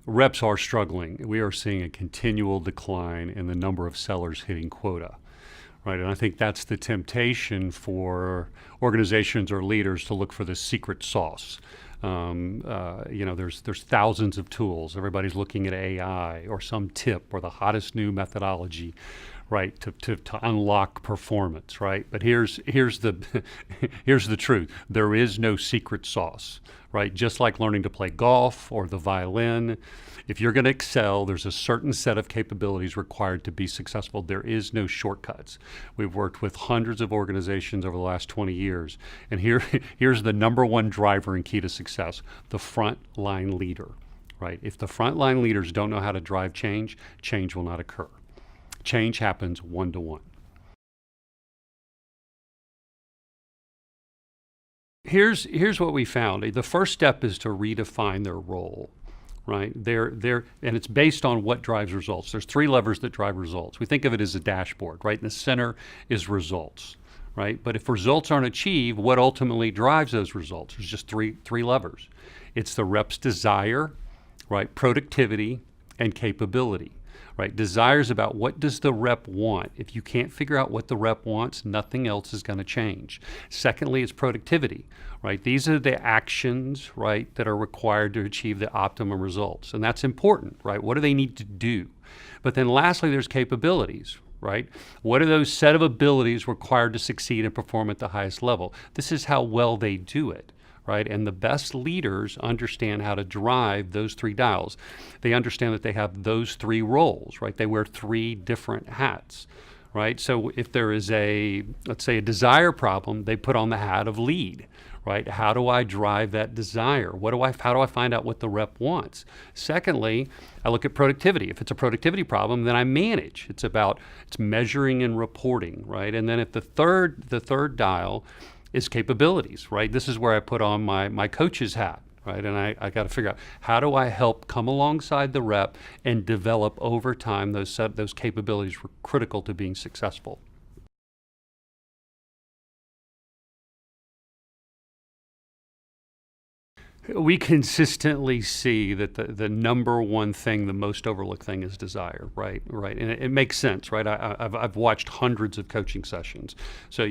reps are struggling. We are seeing a continual decline in the number of sellers hitting quota. Right, and I think that's the temptation for organizations or leaders to look for the secret sauce. There's thousands of tools. Everybody's looking at AI or some tip or the hottest new methodology, right, to unlock performance, right? But here's the here's the truth. There is no secret sauce, right? Just like learning to play golf or the violin, if you're going to excel, there's a certain set of capabilities required to be successful. There is no shortcuts. We've worked with hundreds of organizations over the last 20 years, and here's the number one driver and key to success: the frontline leader, right? If the frontline leaders don't know how to drive change, change will not occur. Change happens one-to-one. Here's what we found. The first step is to redefine their role. Right, and it's based on what drives results. There's three levers that drive results. We think of it as a dashboard, right? In the center is results, right? But if results aren't achieved, what ultimately drives those results? There's just three levers. It's the rep's desire, right? Productivity and capability, right? Desire is about what does the rep want. If you can't figure out what the rep wants, nothing else is going to change. Secondly, it's productivity, right? These are the actions, right, that are required to achieve the optimum results. And that's important, right? What do they need to do? But then lastly, there's capabilities, right? What are those set of abilities required to succeed and perform at the highest level? This is how well they do it. Right? And the best leaders understand how to drive those three dials. They understand that they have those three roles, right? They wear three different hats, right? So if there is let's say a desire problem, they put on the hat of lead, right? How do I drive that desire? How do I find out what the rep wants? Secondly, I look at productivity. If it's a productivity problem, then I manage. It's measuring and reporting, right? And then if the third dial is capabilities, right? This is where I put on my coach's hat, right? And I got to figure out, how do I help come alongside the rep and develop over time those capabilities were critical to being successful. We consistently see that the number one thing, the most overlooked thing, is desire, right? Right, and it makes sense, right? I've watched hundreds of coaching sessions. So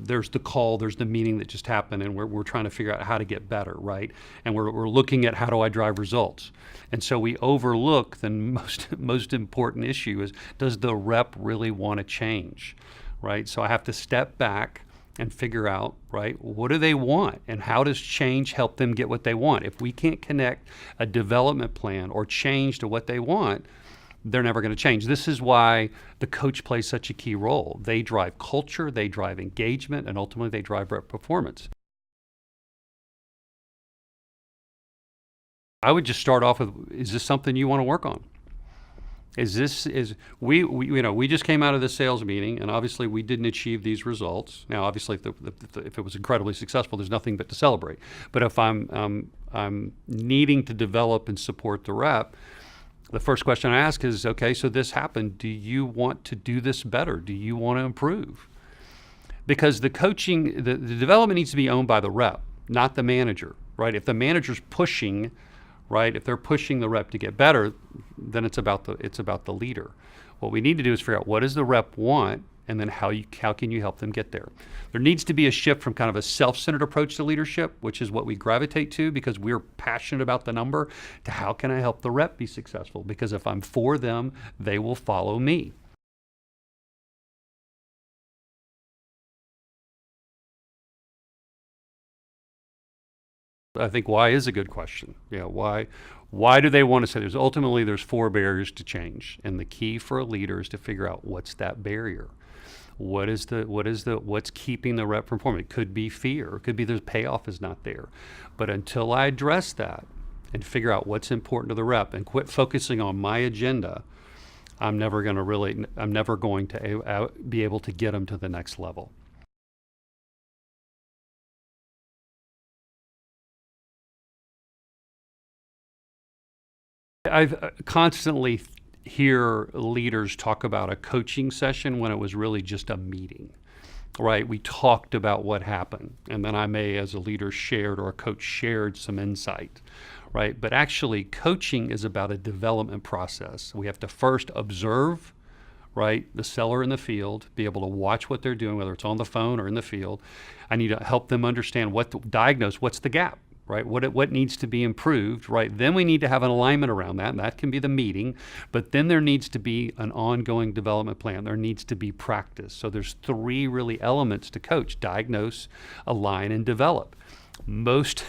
there's the call, there's the meeting that just happened, and we're trying to figure out how to get better, right? And we're looking at how do I drive results, and so we overlook the most important issue is, does the rep really want to change, right? So I have to step back and figure out, right, what do they want and how does change help them get what they want? If we can't connect a development plan or change to what they want, they're never going to change. This is why the coach plays such a key role. They drive culture, they drive engagement, and ultimately they drive rep performance. I would just start off with, is this something you want to work on? We just came out of the sales meeting, and obviously we didn't achieve these results. Now, obviously, if it was incredibly successful, there's nothing but to celebrate. But if I'm needing to develop and support the rep, the first question I ask is, okay, so this happened. Do you want to do this better? Do you want to improve? Because the development needs to be owned by the rep, not the manager, right? If the manager's pushing, right? If they're pushing the rep to get better, then it's about the leader. What we need to do is figure out, what does the rep want, and then how can you help them get there? There needs to be a shift from kind of a self-centered approach to leadership, which is what we gravitate to because we're passionate about the number, to how can I help the rep be successful? Because if I'm for them, they will follow me. I think why is a good question. Yeah, why do they want to say there's four barriers to change, and the key for a leader is to figure out what's that barrier. What's keeping the rep from performing? It could be fear, it could be the payoff is not there. But until I address that and figure out what's important to the rep and quit focusing on my agenda, I'm never going to be able to get them to the next level. I've constantly hear leaders talk about a coaching session when it was really just a meeting, right? We talked about what happened, and then I may, as a leader, shared, or a coach shared some insight, right? But actually, coaching is about a development process. We have to first observe, right, the seller in the field, be able to watch what they're doing, whether it's on the phone or in the field. I need to help them understand diagnose what's the gap, right? What needs to be improved, right? Then we need to have an alignment around that, and that can be the meeting. But then there needs to be an ongoing development plan. There needs to be practice. So there's three really elements to coach: diagnose, align, and develop. Most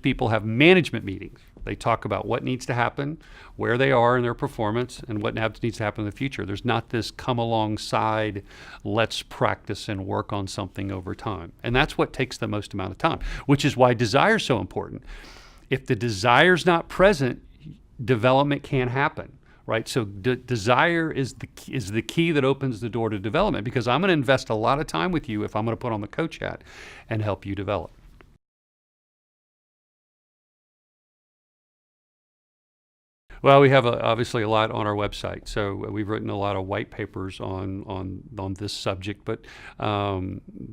people have management meetings. They talk about what needs to happen, where they are in their performance, and what needs to happen in the future. There's not this come alongside, let's practice and work on something over time. And that's what takes the most amount of time, which is why desire is so important. If the desire's not present, development can't happen, right? So desire is the key that opens the door to development, because I'm going to invest a lot of time with you if I'm going to put on the coach hat and help you develop. Well, we have obviously a lot on our website. So we've written a lot of white papers on this subject, but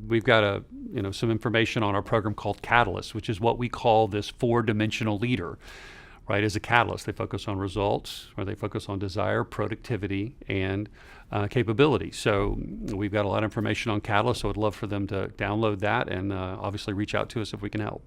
we've got some information on our program called Catalyst, which is what we call this 4-dimensional leader, right? As a catalyst, they focus on results, or they focus on desire, productivity, and capability. So we've got a lot of information on Catalyst, so I'd love for them to download that and obviously reach out to us if we can help.